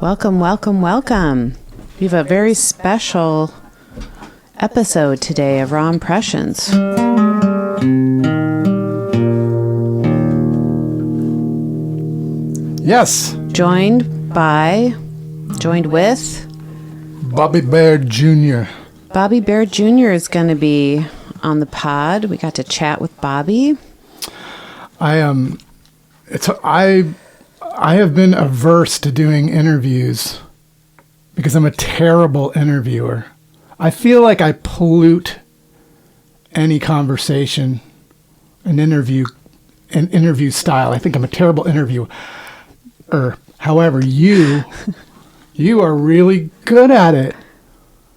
Welcome, welcome, welcome. We have a very special episode today of Raw Impressions. Yes. Joined with Bobby Bear Jr. Bobby Bear Jr. is going to be on the pod. We got to chat with Bobby. I have been averse to doing interviews because I'm a terrible interviewer. I feel like I pollute any conversation, an interview style. I think I'm a terrible interviewer. However, you are really good at it.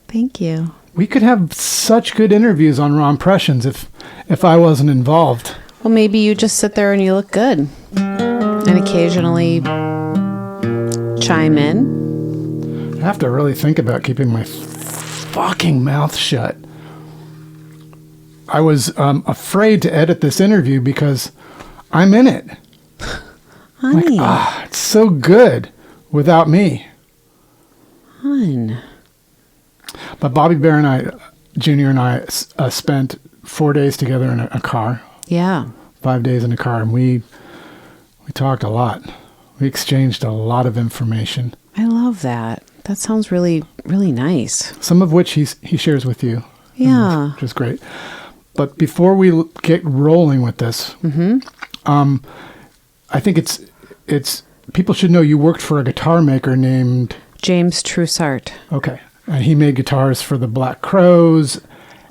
Thank you. We could have such good interviews on Raw Impressions if I wasn't involved. Well, maybe you just sit there and you look good and occasionally chime in. I have to really think about keeping my fucking mouth shut. I was afraid to edit this interview because I'm in it. Honey. It's so good without me. Hun. But Bobby Bear and I, Jr. and I spent 4 days together in a car. Yeah. 5 days in a car, and we talked a lot. We exchanged a lot of information. I love that. That sounds really, really nice. Some of which he shares with you. Yeah. Which is great. But before we get rolling with this, I think it's people should know you worked for a guitar maker named James Trussart. Okay. And he made guitars for the Black Crowes.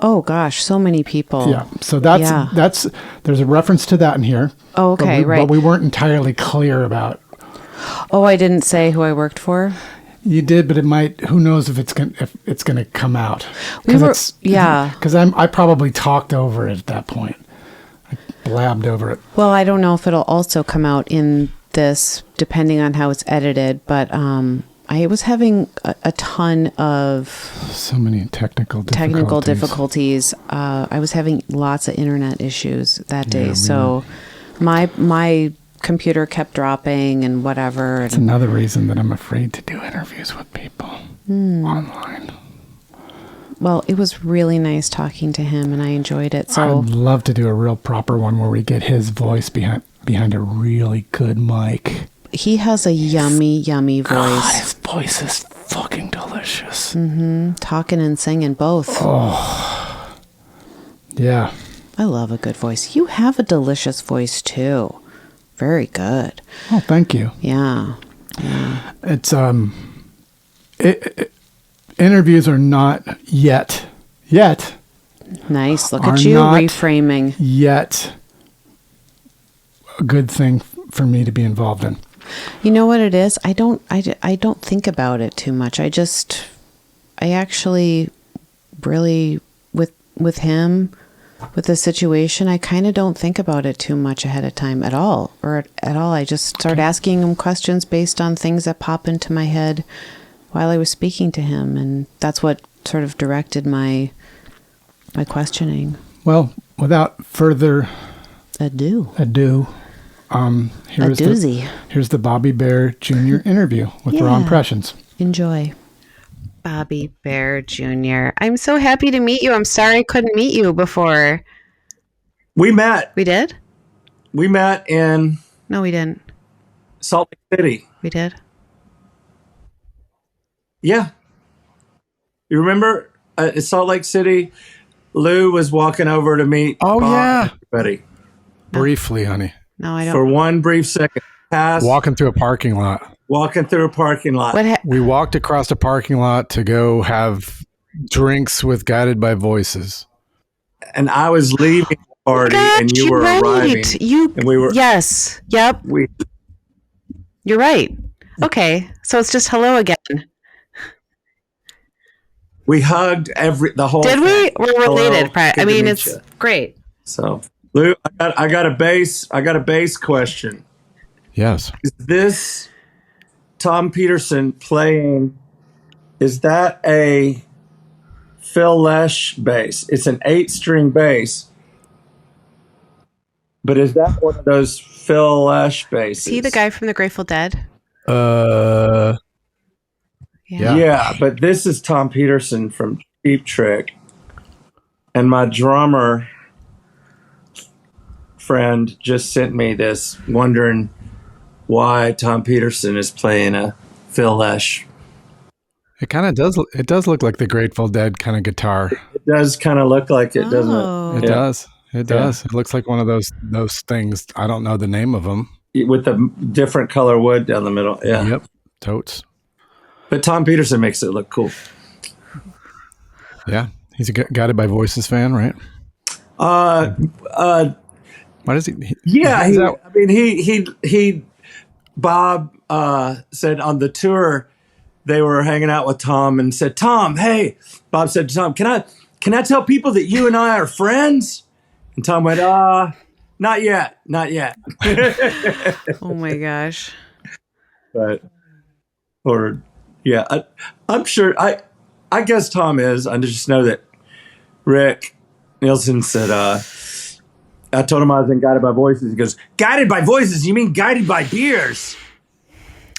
Oh gosh, so many people. Yeah. So that's there's a reference to that in here. Oh, okay, right. But we weren't entirely clear about. Oh, I didn't say who I worked for? You did, but it might. Who knows if it's gonna come out? Because I probably talked over it at that point. I blabbed over it. Well, I don't know if it'll also come out in this, depending on how it's edited. But I was having a ton of so many technical difficulties. I was having lots of internet issues that day, so my computer kept dropping and whatever. It's another reason that I'm afraid to do interviews with people online. Well, it was really nice talking to him, and I enjoyed it. So I'd love to do a real proper one where we get his voice behind a really good mic. He has a yummy voice. God, his voice is fucking delicious. Mm-hmm. Talking and singing both. Oh, yeah. I love a good voice. You have a delicious voice too. Very good. Oh, thank you. Yeah. It's interviews are not yet. Nice. Look at you reframing. Yet a good thing for me to be involved in. You know what it is? I don't think about it too much. I actually really with him, with the situation, I kind of don't think about it too much ahead of time at all. I just start asking him questions based on things that pop into my head while I was speaking to him, and that's what sort of directed my questioning. Well, without further ado. Here's the Bobby Bear Jr. interview with Raw Impressions. Enjoy. Bobby Bear Jr. I'm so happy to meet you. I'm sorry I couldn't meet you before. We met. We did? We met in... No, we didn't. Salt Lake City. We did? Yeah. You remember in Salt Lake City, Lou was walking over to meet Bob and everybody. Briefly, honey. No, I don't. For one brief second. Walking through a parking lot. We walked across a parking lot to go have drinks with Guided by Voices. And I was leaving the party and you were arriving. And we were. Yes. Yep. You're right. Okay. So it's just hello again. We hugged the whole Did thing. We? We're related. I mean, it's great. So, Lou, I got a bass question. Yes. Is this Tom Peterson playing? Is that a Phil Lesh bass? It's an 8-string bass. But is that one of those Phil Lesh basses? Is he the guy from the Grateful Dead? Yeah. Yeah, but this is Tom Peterson from Cheap Trick. And my drummer friend just sent me this, wondering why Tom Peterson is playing a Phil Lesh. It kind of does. It does look like the Grateful Dead kind of guitar. It does kind of look like it, doesn't Oh. it? It Yeah. does. It does. It looks like one of those things. I don't know the name of them. With the different color wood down the middle. Yeah. Yep. Totes. But Tom Peterson makes it look cool. Yeah. He's a Guided by Voices fan, right? What is he? Yeah, Bob said on the tour they were hanging out with Tom and said, Tom, hey, Bob said to Tom, can I tell people that you and I are friends? And Tom went, not yet. Oh my gosh. But, I'm sure, I guess Tom is. I just know that Rick Nielsen said, I told him I was in Guided by Voices. He goes, Guided by Voices? You mean guided by beers?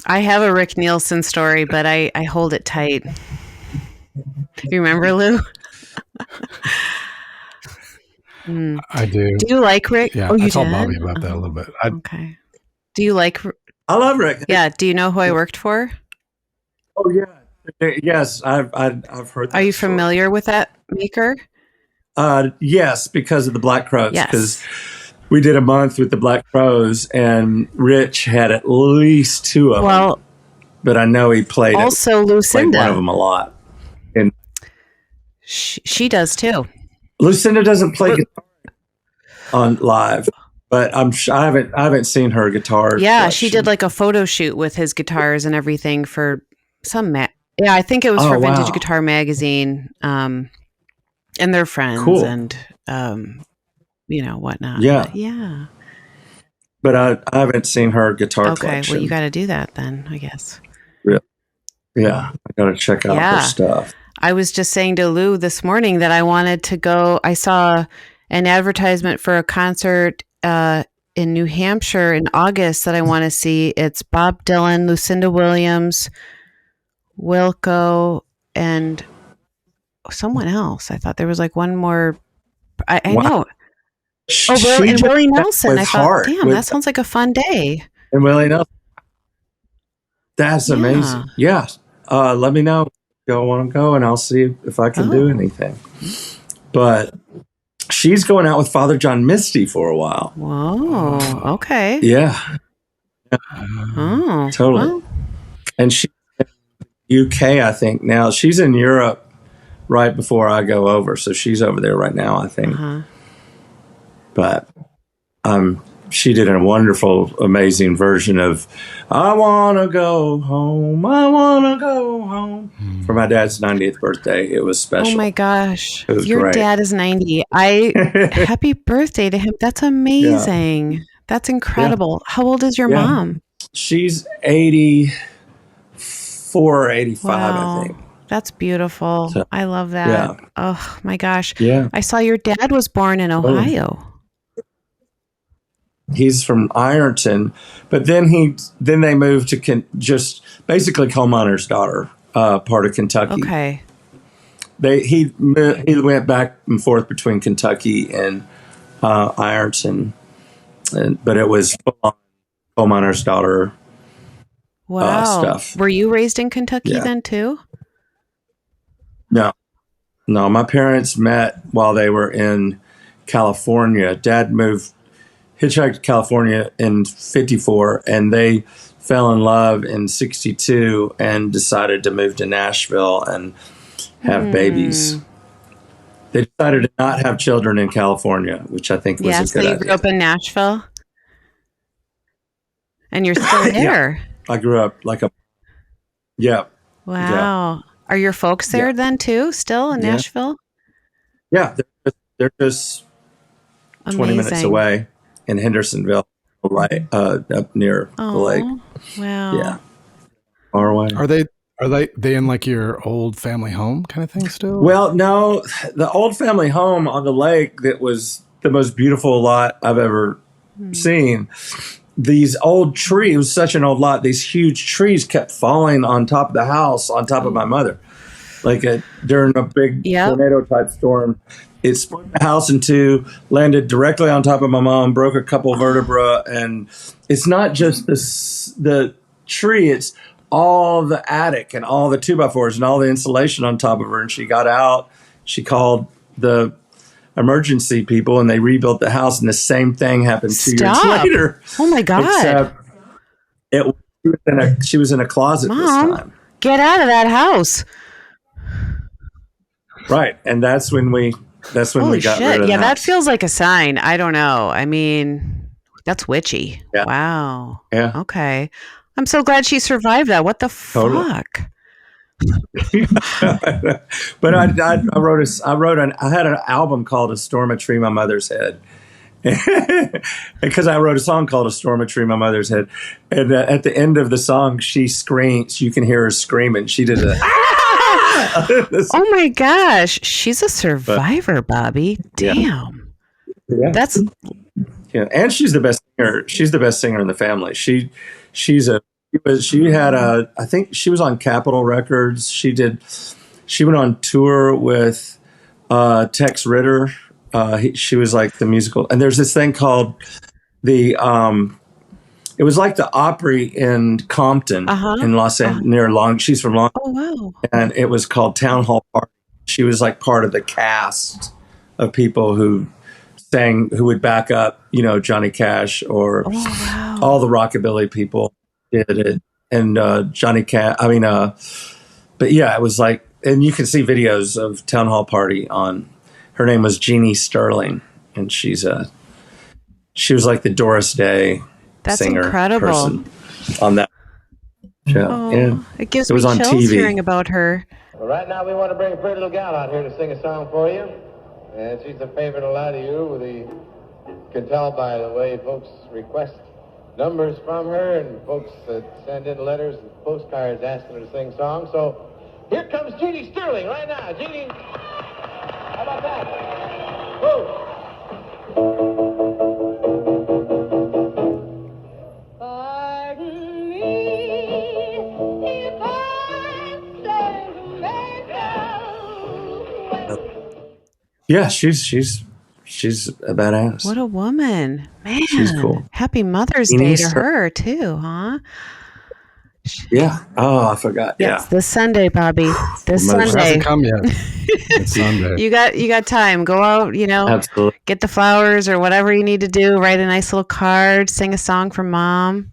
I have a Rick Nielsen story, but I hold it tight. You remember, Lou? I do. Do you like Rick? Yeah, Oh, you I told did? Bobby about that a little bit. Okay. Do you like? I love Rick. Yeah. Do you know who I worked for? Oh, yeah. Yes, I've heard that. Are you story. familiar with that maker? Yes, because of the Black Crows. Yes. Because we did a month with the Black Crows, and Rich had at least two of them. Well, But I know he played also played Lucinda. one of them a lot. And She does too. Lucinda doesn't play guitar on live, but I haven't seen her guitar. Yeah, she collection. did like a photo shoot with his guitars and everything for some. Yeah, I think it was for Vintage wow. Guitar Magazine. And their friends Cool. and whatnot. Yeah. But yeah. But I haven't seen her guitar Okay. collection. Well, you got to do that then, I guess. Yeah, I got to check out Yeah. her stuff. I was just saying to Lou this morning that I wanted to go. I saw an advertisement for a concert in New Hampshire in August that I want to see. It's Bob Dylan, Lucinda Williams, Wilco, and someone else. I thought there was like one more. I Wow. know. She And just Willie met Nelson. with I thought, Hart, damn, with- that sounds like a fun day. And Willie Nelson. That's amazing. Yeah. Let me know if you want to go, and I'll see if I can do anything. But she's going out with Father John Misty for a while. Whoa. Okay. Yeah, Oh. totally. Well, And she's in UK, I think, now. She's in Europe right before I go over. So she's over there right now, I think. uh-huh. But she did a wonderful, amazing version of I Want to Go Home, I Want to Go Home for my dad's 90th birthday. It was special. Oh my gosh. It was Your great. dad is 90. Happy birthday to him. That's amazing. That's incredible. How old is your Yeah. mom? She's 84 or 85, Wow. I think. That's beautiful. So, I love that. yeah. Oh my gosh. Yeah. I saw your dad was born in Ohio. He's from Ironton, but then they moved to just basically coal miner's daughter, part of Kentucky. Okay. He went back and forth between Kentucky and Ironton, but it was coal miner's daughter Wow. stuff. Were you raised in Kentucky Yeah. then too? No, my parents met while they were in California. Dad hitchhiked to California in 54, and they fell in love in 62 and decided to move to Nashville and have babies. They decided to not have children in California, which I think was Yeah, a so good you idea. grew up in Nashville? And you're still there? I grew up yeah. Wow. Are your folks there Yeah. then too, still in Yeah. Nashville? Yeah, they're just 20 minutes Amazing. away in Hendersonville, up near the lake. Oh, wow. Yeah. Far away. Are they in like your old family home kind of thing still? Well, no, the old family home on the lake that was the most beautiful lot I've ever seen. these old trees, it was such an old lot, these huge trees kept falling on top of the house, on top of my mother. Like during a big tornado type storm, it split the house in two, landed directly on top of my mom, broke a couple vertebrae. And it's not just the tree, it's all the attic and all the 2x4s and all the insulation on top of her. And she got out, she called the emergency people, and they rebuilt the house, and the same thing happened 2 years later. Oh my God. Except she was in a closet this time. Get out of that house. Right. And that's when we got rid of the house. That feels like a sign. I don't know. I mean, that's witchy. Yeah. Wow. Yeah. Okay. I'm so glad she survived that. What the fuck? But I had an album called "A Storm a Tree My Mother's Head," because I wrote a song called "A Storm a Tree My Mother's Head," and at the end of the song, she screams. You can hear her screaming. She did a. Oh my gosh, she's a survivor, Bobby. Damn. Yeah. That's. Yeah, and she's the best singer. She's the best singer in the family. She had I think she was on Capitol Records. She went on tour with Tex Ritter. She was like the musical, and there's this thing called it was like the Opry in Compton in Los Angeles, near Long. She's from Long. Oh wow! And it was called Town Hall Party. She was like part of the cast of people who sang, who would back up, Johnny Cash or all the rockabilly people did it, and Johnny Cash. But yeah, it was like, and you can see videos of Town Hall Party on. Her name was Jeannie Sterling, and she was like the Doris Day singer incredible person on that show. Oh, yeah. It gives it was me on chills TV. hearing about her. Well, right now we want to bring a pretty little gal out here to sing a song for you, and she's a favorite of a lot of you. You can tell by the way folks request numbers from her, and folks that send in letters and postcards asking her to sing songs. So here comes Jeannie Sterling right now. Jeannie, how about that? Whoa. Pardon me if I say to make Yeah, she's a badass. What a woman, man! She's cool. Happy Mother's Day to her too, huh? Yeah. Oh, I forgot. Yes, Yeah. this Sunday, Bobby. This Mother's Sunday. hasn't come yet. It's Sunday. You got time. Go out, Absolutely. get the flowers or whatever you need to do. Write a nice little card. Sing a song for Mom.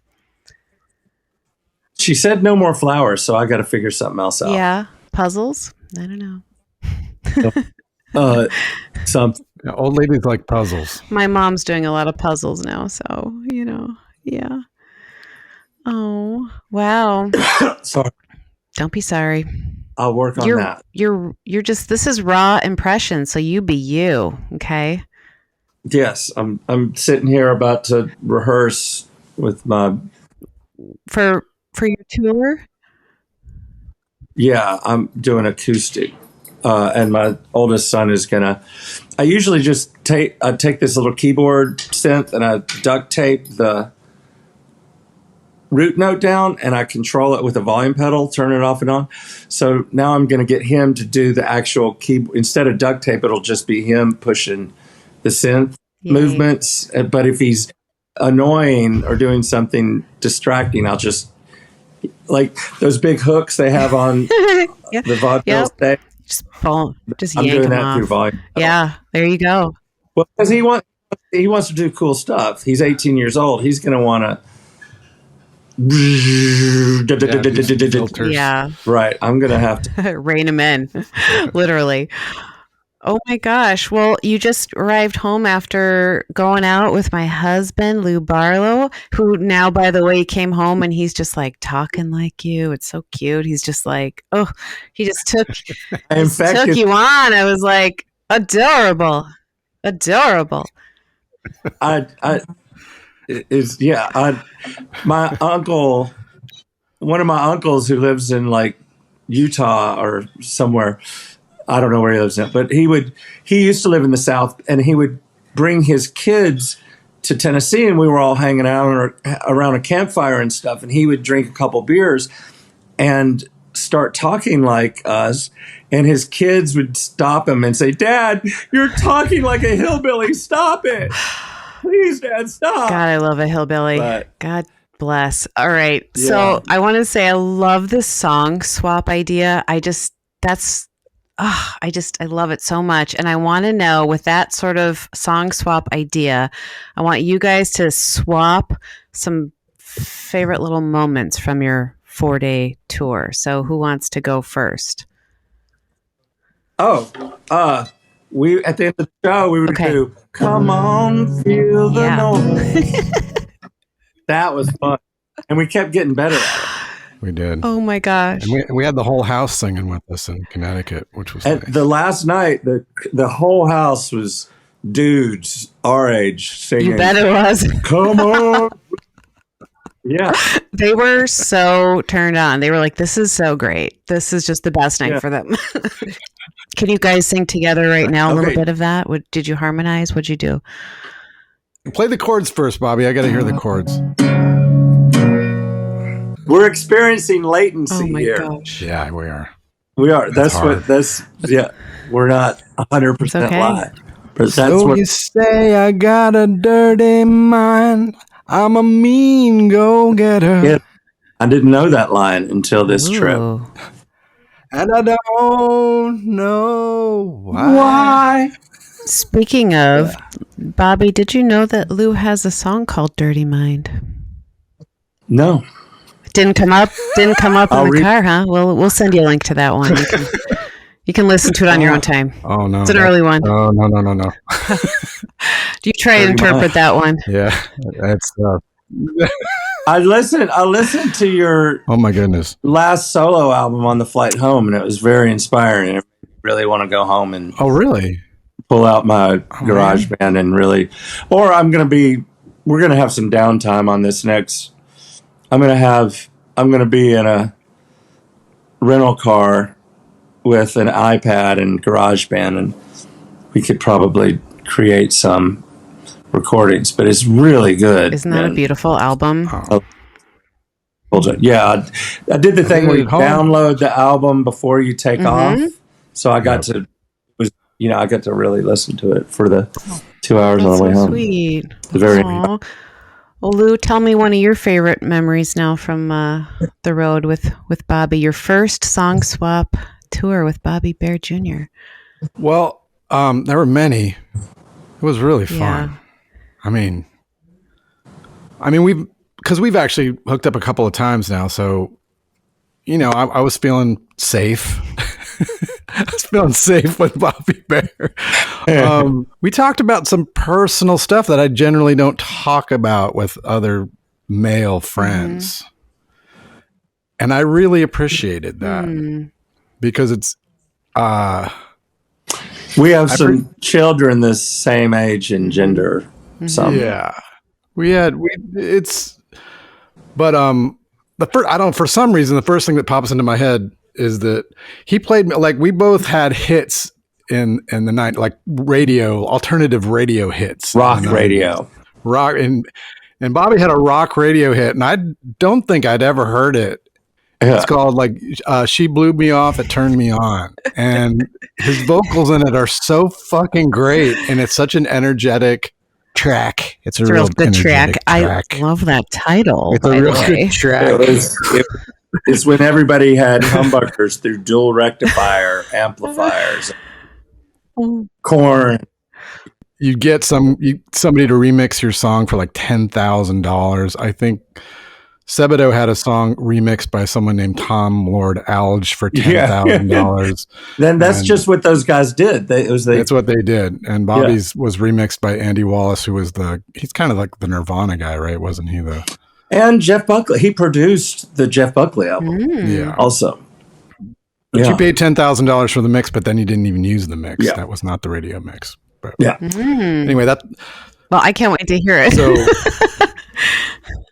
She said no more flowers, so I got to figure something else out. Yeah, puzzles. I don't know. Something. Yeah, old ladies like puzzles. My mom's doing a lot of puzzles now, so yeah. Oh wow! Sorry. Don't be sorry. I'll work on that. You're just, this is raw impression, so you be you, okay? Yes, I'm sitting here about to rehearse with my. For your tour. Yeah, I'm doing acoustic, and my oldest son is gonna. I usually just take this little keyboard synth and I duct tape the root note down, and I control it with a volume pedal, turn it off and on. So now I'm going to get him to do the actual keyboard. Instead of duct tape, it'll just be him pushing the synth movements. But if he's annoying or doing something distracting, I'll just, like those big hooks they have on the vaudeville stage. Just I'm yank doing them that off. through volume pedal. Yeah, there you go. Well, because he wants to do cool stuff. He's 18 years old. He's going to want to. Yeah. Right. I'm going to have to rein him in, literally. Oh my gosh. Well, you just arrived home after going out with my husband, Lou Barlow, who now, by the way, came home and he's just like talking like you. It's so cute. He's just like, he just took you on. I was like, adorable. My uncle, one of my uncles who lives in like Utah or somewhere, I don't know where he lives now, but he used to live in the South, and he would bring his kids to Tennessee, and we were all hanging out around a campfire and stuff, and he would drink a couple beers and start talking like us, and his kids would stop him and say, "Dad, you're talking like a hillbilly. Stop it. Please, Dad, stop." God, I love a hillbilly. But- God bless. All right. Yeah. So I want to say I love this song swap idea. I love it so much. And I want to know, with that sort of song swap idea, I want you guys to swap some favorite little moments from your 4-day tour. So who wants to go first? We at the end of the show we would do "Come On, Feel the Noise." That was fun, and we kept getting better at it. We did. Oh my gosh! And we had the whole house singing with us in Connecticut, which was And nice. the last night, the whole house was dudes our age singing. You bet it was. "Come on." Yeah. They were so turned on. They were like, "This is so great. This is just the best night for them." Can you guys sing together right now a little bit of that? Did you harmonize? What'd you do? Play the chords first, Bobby. I got to hear the chords. We're experiencing latency Oh my here. gosh. Yeah, we are. We are. That's hard. we're not 100% It's okay. live. But that's So what you say I got a dirty mind. I'm a mean go-getter. Yeah. I didn't know that line until this trip. Ooh. And I don't know why. Speaking of, Bobby, did you know that Lou has a song called Dirty Mind? No. Didn't come up in I'll the car, huh? Well, we'll send you a link to that one. You can listen to it on your own time. Oh, no. It's an early one. Oh, no. Do you try and interpret that one? Yeah, that's... I listened to your oh, my goodness. last solo album on the flight home, and it was very inspiring. I really want to go home and Oh, really? pull out my garage band and really, or we're going to have some downtime on this next. I'm going to be in a rental car with an iPad and garage band, and we could probably create some recordings, but it's really good. Isn't that a beautiful album? Yeah, I did the thing where you at home. download the album before you take off, so I got to really listen to it for the 2 hours on That's the way so home. sweet. The very Aw. Well, Lou, tell me one of your favorite memories now from the road with Bobby. Your first song swap tour with Bobby Bear Jr. Well, there were many. It was really fun. Yeah. I mean, we've actually hooked up a couple of times now, so I was feeling safe. I was feeling safe with Bobby Bear. We talked about some personal stuff that I generally don't talk about with other male friends, and I really appreciated that because it's. We have some children the same age and gender. Some. Yeah, for some reason, the first thing that pops into my head is that he played, like, we both had hits in the night, like alternative radio hits. Rock radio. Rock, and Bobby had a rock radio hit, and I don't think I'd ever heard it. Yeah. It's called She Blew Me Off, It Turned Me On. And his vocals in it are so fucking great, and it's such an energetic track. It's a real good track. I love that title. It's a real good track. It's when everybody had humbuckers through dual rectifier amplifiers. Corn. You get somebody to remix your song for like $10,000. I think Sebadoh had a song remixed by someone named Tom Lord Alge for $10,000. Then that's just what those guys did. That's what they did. And Bobby's was remixed by Andy Wallace, who was he's kind of like the Nirvana guy, right? Wasn't he And Jeff Buckley. He produced the Jeff Buckley album. Yeah. Also. But you paid $10,000 for the mix, but then you didn't even use the mix. Yeah. That was not the radio mix. But anyway, well, I can't wait to hear it. So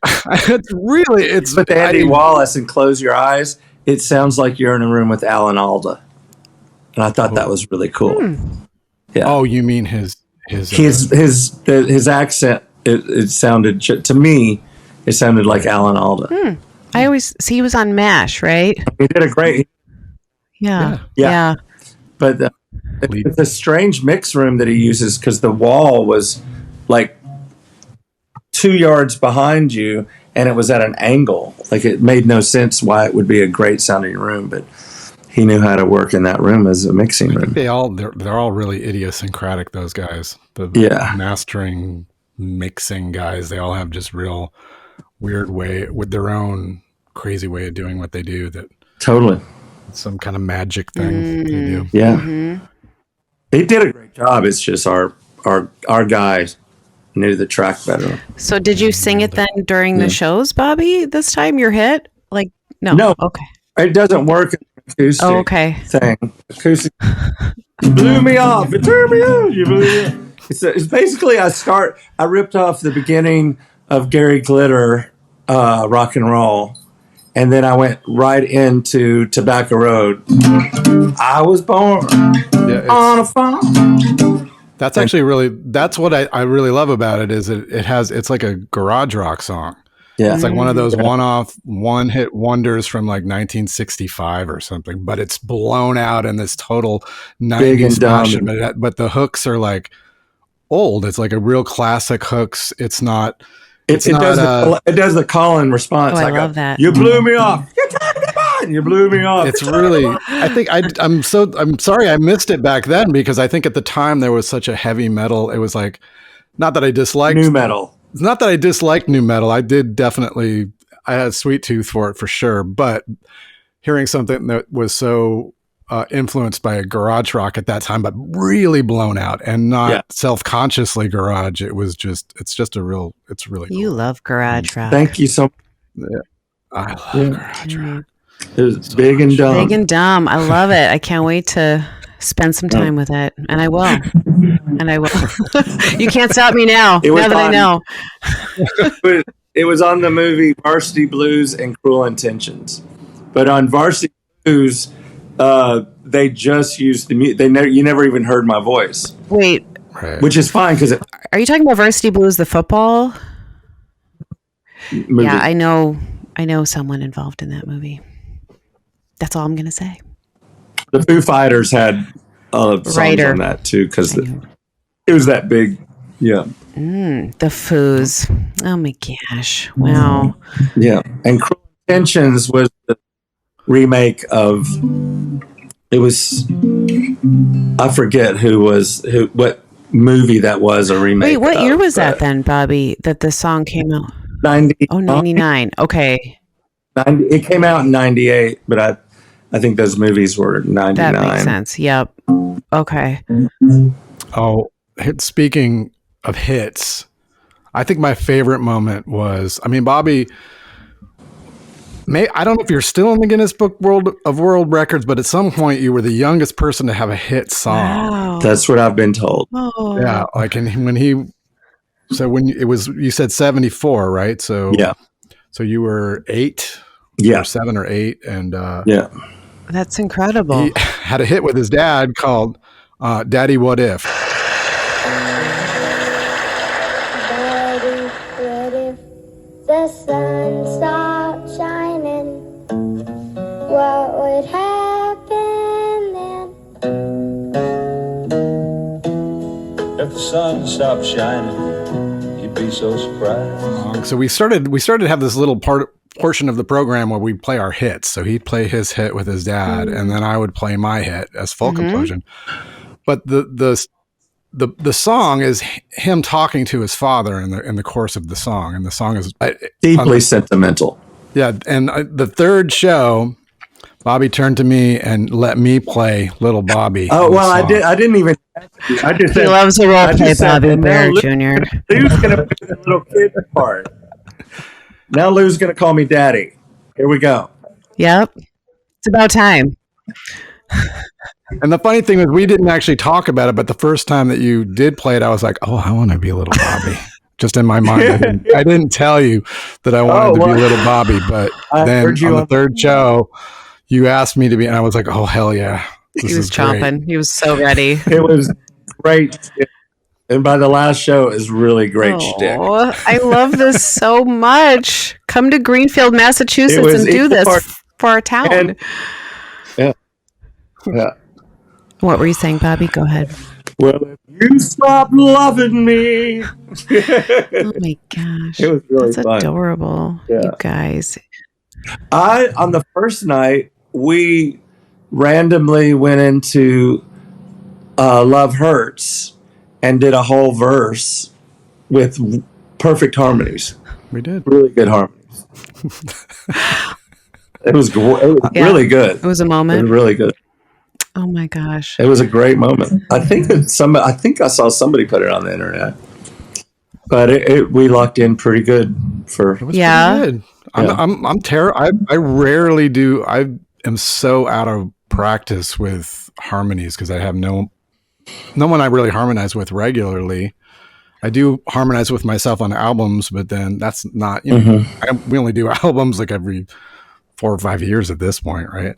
it's with Andy Wallace and Close Your Eyes. It sounds like you're in a room with Alan Alda, and I thought that was really cool. Yeah. Oh, you mean his accent it sounded to me. It sounded like Alan Alda. I always see he was on MASH, right? He did a great. Yeah. But it's a strange mix room that he uses because the wall was like 2 yards behind you, and it was at an angle. Like it made no sense why it would be a great sounding room, but he knew how to work in that room as a mixing room. they're all really idiosyncratic. Those guys, the mastering, mixing guys, they all have just real weird way with their own crazy way of doing what they do. That totally some kind of magic thing they do. Yeah, he did a great job. It's just our guy knew the track better. So did you sing it then during the shows, Bobby? This time your hit? Like no. Okay. It doesn't work. Acoustic thing. Acoustic. You blew me off. It turned me on. You blew me off. It's basically I ripped off the beginning of Gary Glitter rock and roll, and then I went right into Tobacco Road. I was born on a farm. That's actually that's what I really love about it is it's like a garage rock song. Yeah. It's like one of those one-hit wonders from like 1965 or something, but it's blown out in this total 90s fashion. But the hooks are like old. It's like a real classic hooks. It's not. It does the call and response. I love that. You blew me off. You're talking about. You blew me off. It's really. I think I'm sorry I missed it back then because I think at the time there was such a heavy metal. It was like not that I disliked new metal. It's not that I disliked new metal. I did definitely. I had a sweet tooth for it for sure. But hearing something that was so influenced by a garage rock at that time, but really blown out and not self-consciously garage. It's really cool. You love garage rock. Thank you so much. Yeah. I love garage rock. It was big and dumb. Big and dumb. I love it. I can't wait to spend some time with it. And I will. You can't stop me now. I know. It was on the movie Varsity Blues and Cruel Intentions. But on Varsity Blues, they just used the music. You never even heard my voice. Wait. Right. Which is fine because are you talking about Varsity Blues, the football movie? Yeah, I know someone involved in that movie. That's all I'm going to say. The Foo Fighters had songs on that too because it was that big. Yeah. The Foos. Oh my gosh. Wow. Yeah. And Cruel Intentions was the remake of. It was. I forget what movie that was a remake. Wait, what year was that then, Bobby? That the song came out? 90. Oh, 99. Okay. 90. It came out in 98, but I think those movies were 99. That makes sense. Yep. Okay. Oh, speaking of hits, I think my favorite moment was, Bobby, I don't know if you're still in the Guinness Book of World Records, but at some point you were the youngest person to have a hit song. Wow. That's what I've been told. Oh. Yeah. Like, you said 74, right? So, yeah. So you were 8? Yeah. Or 7 or 8. And, yeah. That's incredible. He had a hit with his dad called Daddy, What If? Daddy, what if the sun stopped shining? What would happen then? If the sun stopped shining, you'd be so surprised. So we started to have this little portion of the program where we play our hits. So he'd play his hit with his dad, and then I would play my hit as Folk Implosion. But the song is him talking to his father in the course of the song, and the song is deeply sentimental. Yeah, and the third show, Bobby turned to me and let me play Little Bobby. Oh well, I didn't even. I just he loves a role play, Bobby Bear Jr. Lou's gonna play the little kid part. Now Lou's gonna call me Daddy. Here we go. Yep, it's about time. And the funny thing is, we didn't actually talk about it, but the first time that you did play it, I was like, "Oh, I want to be Little Bobby." Just in my mind, I didn't tell you that I wanted to be Little Bobby, but then on the third show, you asked me to be, and I was like, "Oh, hell yeah!" He was chomping. He was so ready. It was great. And by the last show is really great shtick. Oh, I love this so much. Come to Greenfield, Massachusetts It was and do equal this part- for our town. And- yeah. Yeah. What were you saying, Bobby? Go ahead. Well, if you stop loving me. Oh my gosh. It was really That's fun. adorable. Yeah. You guys. On the first night, we randomly went into Love Hurts and did a whole verse with perfect harmonies. We did. Really good harmonies. It was really good. It was a It was moment. really good. Oh my gosh. It was a great moment. I think I saw somebody put it on the internet, but we locked in pretty good for. It was Yeah. pretty good. Yeah. I'm terrible. I rarely do. I am so out of practice with harmonies because I have no one I really harmonize with regularly. I do harmonize with myself on albums, but then that's not, we only do albums like every 4 or 5 years at this point, right?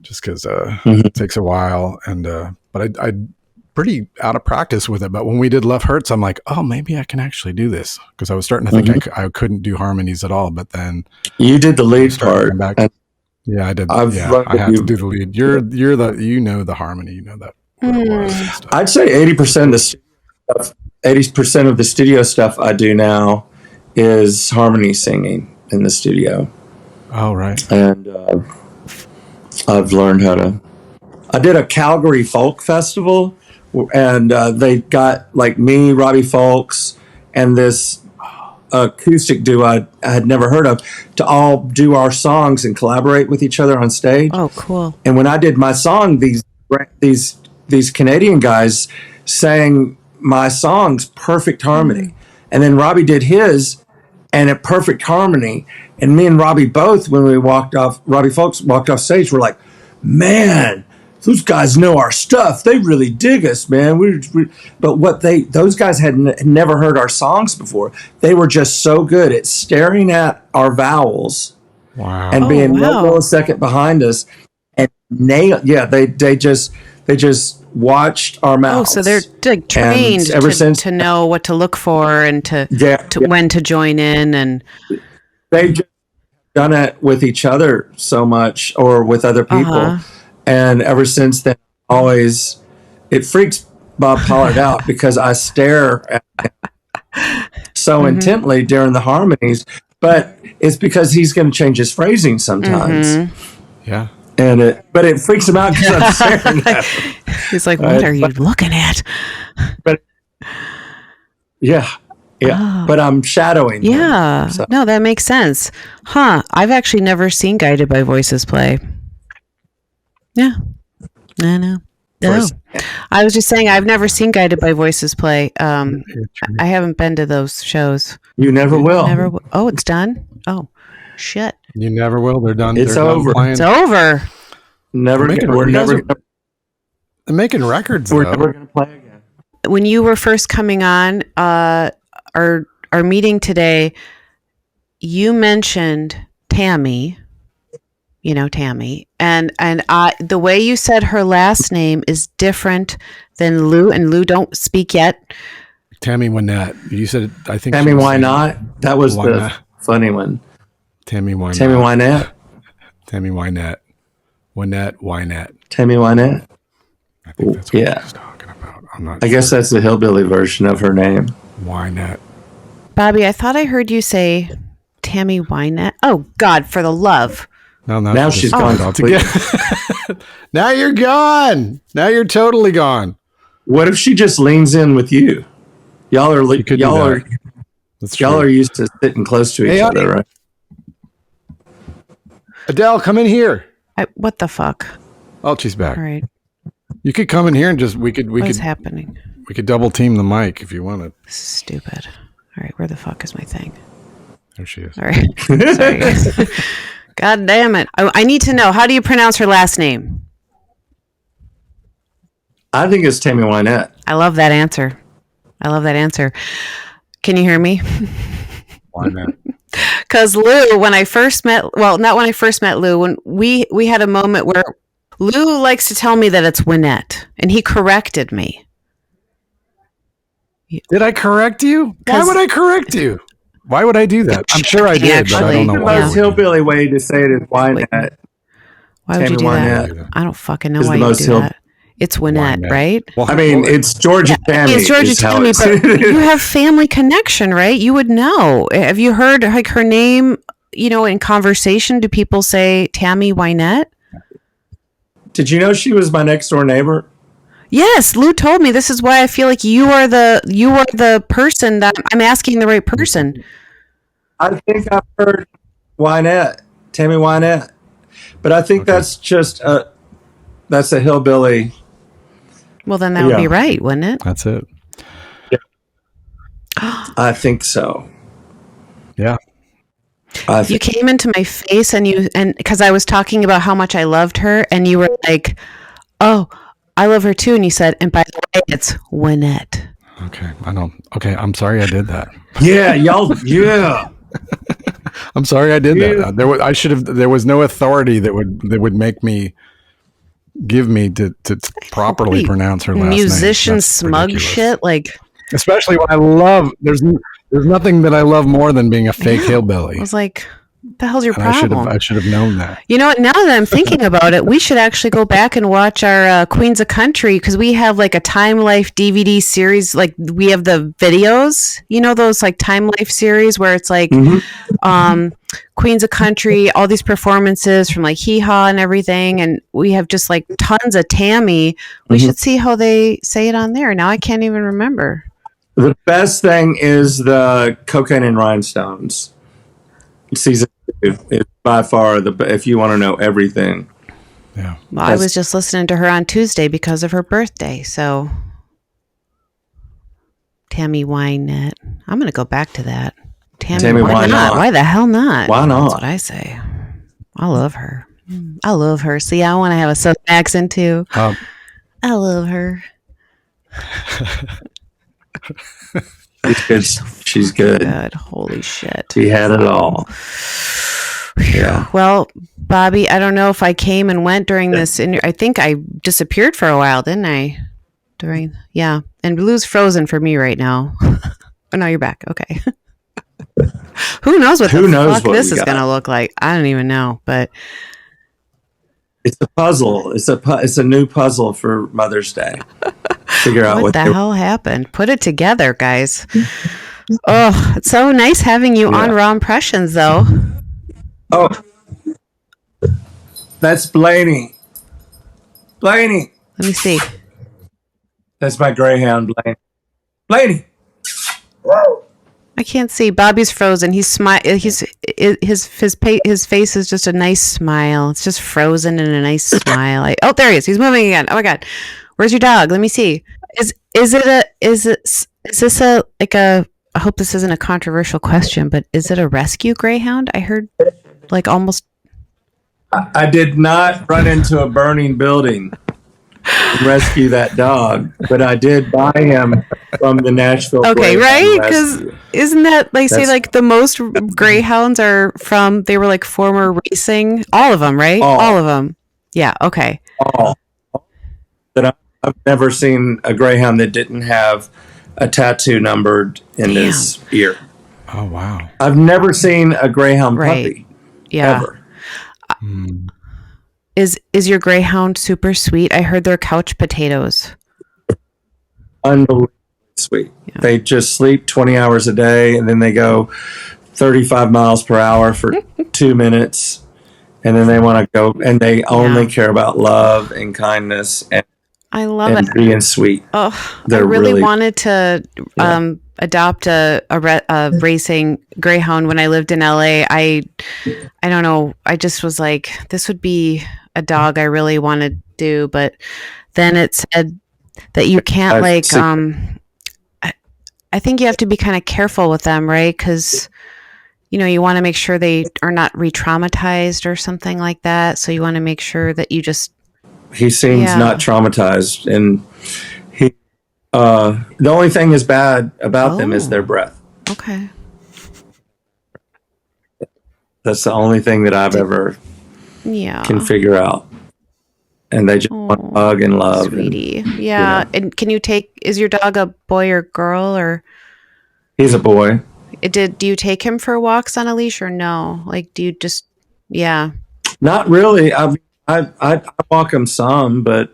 Just because it takes a while. And but I pretty out of practice with it. But when we did Love Hurts, I'm like, oh, maybe I can actually do this, because I was starting to think I couldn't do harmonies at all. But then You did the lead started part. back. Yeah, I did. I've Yeah, learned I had that to do the lead. You're the harmony. You know that. What it was and stuff. I'd say 80% of the studio stuff I do now is harmony singing in the studio. Oh, right. And I've learned how to. I did a Calgary Folk Festival, and they got like me, Robbie Folks, and this acoustic duo I had never heard of to all do our songs and collaborate with each other on stage. Oh, cool. And when I did my song, these Canadian guys sang my songs perfect harmony, and then Robbie did his, and a perfect harmony. And me and Robbie both, when Robbie Folks walked off stage, were like, "Man, those guys know our stuff. They really dig us, man." But those guys had never heard our songs before. They were just so good at staring at our vowels Wow. and being wow. 1 millisecond behind us and nail. Yeah, they just watched our Oh, mouths. so they're like trained ever since to know what to look for and to when to join in. And they've just done it with each other so much, or with other people. And ever since then, always, it freaks Bob Pollard out because I stare at him so intently during the harmonies, but it's because he's going to change his phrasing sometimes. Yeah. But it freaks him out because I'm staring at him. he's like, what are you looking at? But yeah. But I'm shadowing him. Yeah. So. No, that makes sense. Huh. I've actually never seen Guided by Voices play. Yeah. I know. No. I was just saying I've never seen Guided by Voices play. I haven't been to those shows. You never will. Never. Oh, it's done? Oh, shit. You never will. They're done. It's They're done over. playing. It's over. Never. We're never. They're making records. We're though. never going to play again. When you were first coming on our meeting today, you mentioned Tammy. You know, Tammy, and the way you said her last name is different than Lou, and Lou don't speak yet. Tammy Wynette. You said, I think. Tammy, why not? That was Why the not? funny one. Tammy Wynette. Tammy Wynette. Tammy Wynette. Wynette. Tammy Wynette. I think that's what Yeah. she's talking about. I'm not I guess that's the hillbilly version of her name. Wynette. Bobby, I thought I heard you say Tammy Wynette. Oh God, for the love. No, Now she's gone altogether. Now you're gone. Now you're totally gone. What if she just leans in with you? Y'all are could do y'all that. are That's y'all true. are used to sitting close to each Hey, other, right? Adele, come in here. What the fuck? Oh, she's back. All right, You could come in here and just we what could is happening? we could double team the mic if you wanted. This is stupid. All right, where the fuck is my thing? There she is. All right, sorry guys. God damn it! I need to know, how do you pronounce her last name? I think it's Tammy Wynette. I love that answer. Can you hear me? Why not? Because Lou, when I first met, well, not when I first met Lou, when we had a moment where Lou likes to tell me that it's Wynette, and he corrected me. Did I correct you? Why would I correct you? Why would I do that? I'm sure I did, but I don't know The why. most hillbilly way to say it is Wynette. Why would you do Tammy that? Wynette I don't fucking know is why the you most do hill- that. It's Wynette, right? Well, I mean, it's Georgia Tammy. It's Georgia is how Tammy, it's- but you have family connection, right? You would know. Have you heard like her name, in conversation? Do people say Tammy Wynette? Did you know she was my next door neighbor? Yes, Lou told me. This is why I feel like you are the person that I'm asking the right person. I think I've heard Tammy Wynette, but I think that's just that's a hillbilly. Well, then that would be right, wouldn't it? That's it. I think so. Yeah. You came into my face and because I was talking about how much I loved her, and you were like, "Oh, I love her too," and you said, "And by the way, it's Wynette." Okay. Okay. I'm sorry I did that. Yeah, y'all. Yeah. I'm sorry I did that. There was no authority that would make me give me to properly pronounce her last name. Musician That's smug ridiculous. shit, like. Especially when there's nothing that I love more than being a fake hillbilly. I was like, what the hell's your And problem? I should have known that. You know what? Now that I'm thinking about it, we should actually go back and watch our Queens of Country, because we have like a Time Life DVD series. Like we have the videos, those like Time Life series where it's like Queens of Country, all these performances from like Hee Haw and everything. And we have just like tons of Tammy. We should see how they say it on there. Now I can't even remember. The best thing is the Cocaine and Rhinestones. Season 2 is by far if you want to know everything. Yeah. Well, I was just listening to her on Tuesday because of her birthday. So, Tammy Wynette. I'm going to go back to that. Tammy why not? Why the hell not? Why not? That's what I say. I love her. I love her. See, I want to have a Southern accent too. I love her. She's good. Holy shit. She had it all. Yeah. Well, Bobby, I don't know if I came and went during this. I think I disappeared for a while, didn't I? And Lou's frozen for me right now. Oh no, you're back. Okay. Who knows what this is going to look like? I don't even know, but it's a puzzle. It's a new puzzle for Mother's Day. Figure out what the hell happened. Put it together, guys. Oh, it's so nice having you on Raw Impressions, though. Oh, that's Blaney. Let me see. That's my Greyhound, Blaney. I can't see. Bobby's frozen. He's his face is just a nice smile. It's just frozen in a nice smile. There he is. He's moving again. Oh my god. Where's your dog? Let me see. Is this a I hope this isn't a controversial question, but is it a rescue Greyhound? I heard like almost. I did not run into a burning building and rescue that dog, but I did buy him from the Nashville. Okay, right? Because isn't that they say like the most Greyhounds are from? They were like former racing. All of them, right? All of them. Yeah. Okay. All. That I've never seen a Greyhound that didn't have a tattoo numbered in his ear. Oh wow! I've never seen a Greyhound puppy. Yeah. Ever. Is your Greyhound super sweet? I heard they're couch potatoes. Unbelievably sweet. Yeah. They just sleep 20 hours a day, and then they go 35 miles per hour for 2 minutes, and then they want to go, and they only care about love and kindness and I love it. Being sweet. Oh, I really wanted to adopt a racing Greyhound when I lived in LA. I don't know. I just was like, this would be a dog I really want to do, but then it said that you can't I think you have to be kind of careful with them, right? Because you want to make sure they are not re-traumatized or something like that. So you want to make sure that you just. He seems not traumatized, and he. The only thing is bad about them is their breath. Okay. That's the only thing that I've ever can figure out. and they just want to hug and love. Sweetie. Yeah. And is your dog a boy or girl, or? He's a boy. Do you take him for walks on a leash or no? Like, do you just, yeah. Not really. I walk him some, but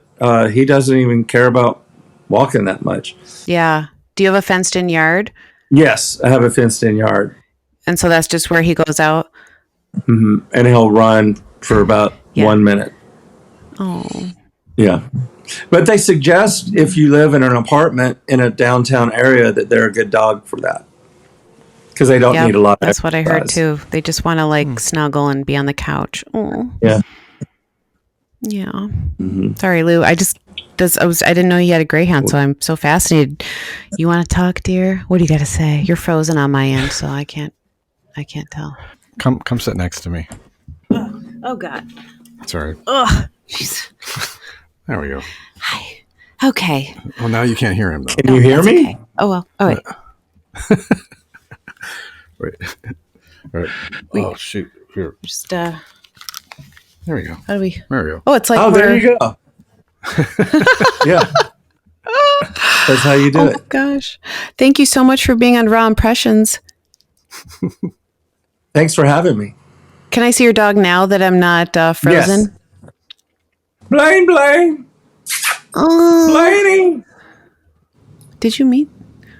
he doesn't even care about walking that much. Yeah. Do you have a fenced in yard? Yes, I have a fenced in yard. And so that's just where he goes out? Mm-hmm. And he'll run for about 1 minute. Oh. Yeah. But they suggest if you live in an apartment in a downtown area that they're a good dog for that. Because they don't need a lot of That's what I heard exercise. too. They just want to snuggle and be on the couch. Oh. Yeah. Yeah. Mm-hmm. Sorry, Lou. I didn't know you had a Greyhound, so I'm so fascinated. You want to talk, dear? What do you got to say? You're frozen on my end, so I can't tell. Come sit next to me. Oh God. That's all right. Oh, jeez. There we go. Hi. Okay. Well, now you can't hear him though. Can you hear me? Okay. Oh well. Oh wait. Wait. All right. Oh shoot. Here. Just There we go. how do we? There we go. Oh, it's like. Oh, there you go. Yeah. That's how you do Oh it. my gosh! Thank you so much for being on Raw Impressions. Thanks for having me. Can I see your dog now that I'm not frozen? Yes. Blaine. Oh, Blaney. did you meet?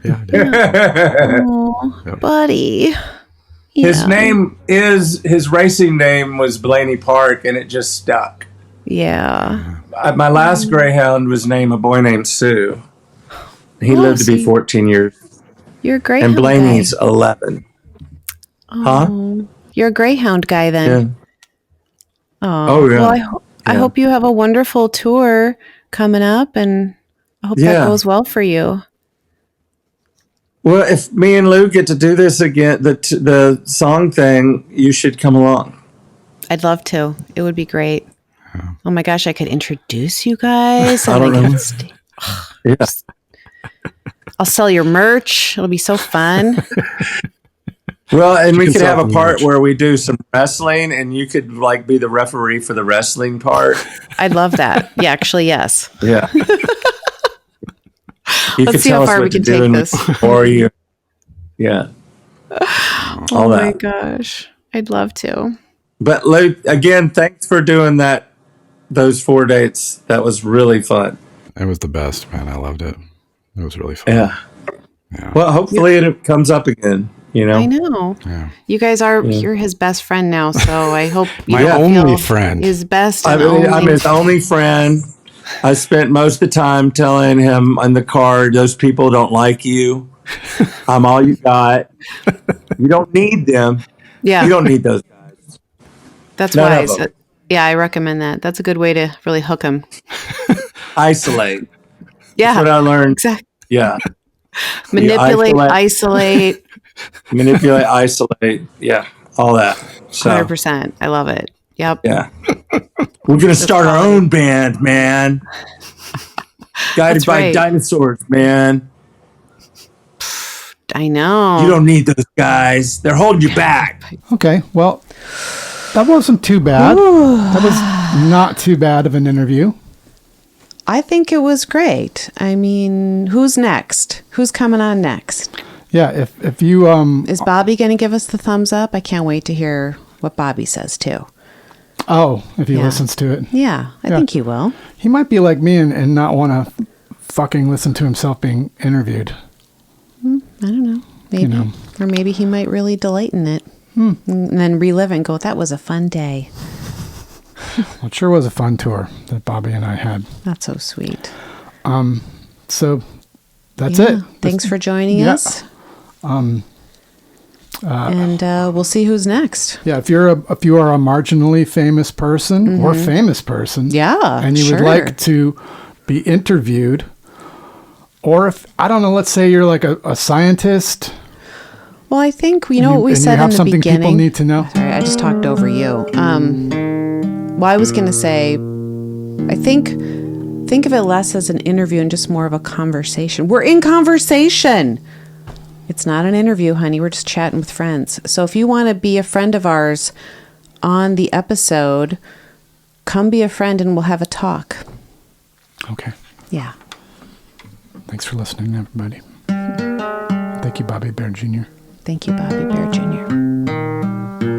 Yeah. I did. Oh, buddy. His Yeah. his racing name was Blaney Park, and it just stuck. Yeah. My last Greyhound was named a boy named Sue. He lived to be 14 years. You're a Greyhound And Blaney's guy. 11. Huh? You're a Greyhound guy then. Yeah. Oh, yeah. Well, I hope you have a wonderful tour coming up, and I hope that goes well for you. Well, if me and Lou get to do this again, the song thing, you should come along. I'd love to. It would be great. Oh my gosh, I could introduce you guys. I don't know. Yeah. I'll sell your merch. It'll be so fun. Well, and we can could sell have a some part merch. where we do some wrestling, and you could be the referee for the wrestling part. I'd love that. Yeah, actually, yes. Yeah. You Let's could see tell how us far what we to can do take and this. or you. Yeah. Oh my that. gosh. I'd love to. But Lou, again, thanks for doing those 4 dates. That was really fun. It was the best, man. I loved it. It was really fun. Yeah. Yeah. Well, hopefully it comes up again. I know. Yeah. You guys you're his best friend now, so I hope you My don't only feel friend. his best I and mean, only. I'm his only friend. I spent most of the time telling him in the car, those people don't like you. I'm all you got. You don't need them. Yeah, You don't need those guys. that's none of wise. them. Yeah, I recommend that. That's a good way to really hook him. Isolate. Yeah, That's what I learned. exactly. Yeah. Manipulate, isolate. isolate. Manipulate, isolate. Yeah. All that. So, 100%. I love it. Yep. yeah. We're going to start our own band, man. Guided That's by right. dinosaurs, man. I know. You don't need those guys. They're holding you back. Okay, well, that wasn't too bad. That was not too bad of an interview. I think it was great. I mean, who's next? Who's coming on next? Yeah, if you Is Bobby going to give us the thumbs up? I can't wait to hear what Bobby says too. if he Yeah. listens to it, Yeah, I think he will. he might be like me and not want to fucking listen to himself being interviewed. I don't know. Maybe. know. Or maybe he might really delight in it. And then relive and go, that was a fun day. Well, it sure was a fun tour that Bobby and I had. That's so sweet. So that's Yeah. it. Thanks for joining Yeah. us. And we'll see who's next. Yeah, if you are a marginally famous person or famous person, Yeah, and you sure. would like to be interviewed, or if I don't know, let's say you're like a scientist. Well, I think, what we and said you have in the something beginning. people need to know. Sorry, I just talked over you. Well, I was going to say, I think of it less as an interview and just more of a conversation. We're in conversation. It's not an interview, honey. We're just chatting with friends. So if you want to be a friend of ours on the episode, come be a friend and we'll have a talk. Okay. Yeah. Thanks for listening, everybody. Thank you, Bobby Bear Jr. Thank you, Bobby Bear Jr.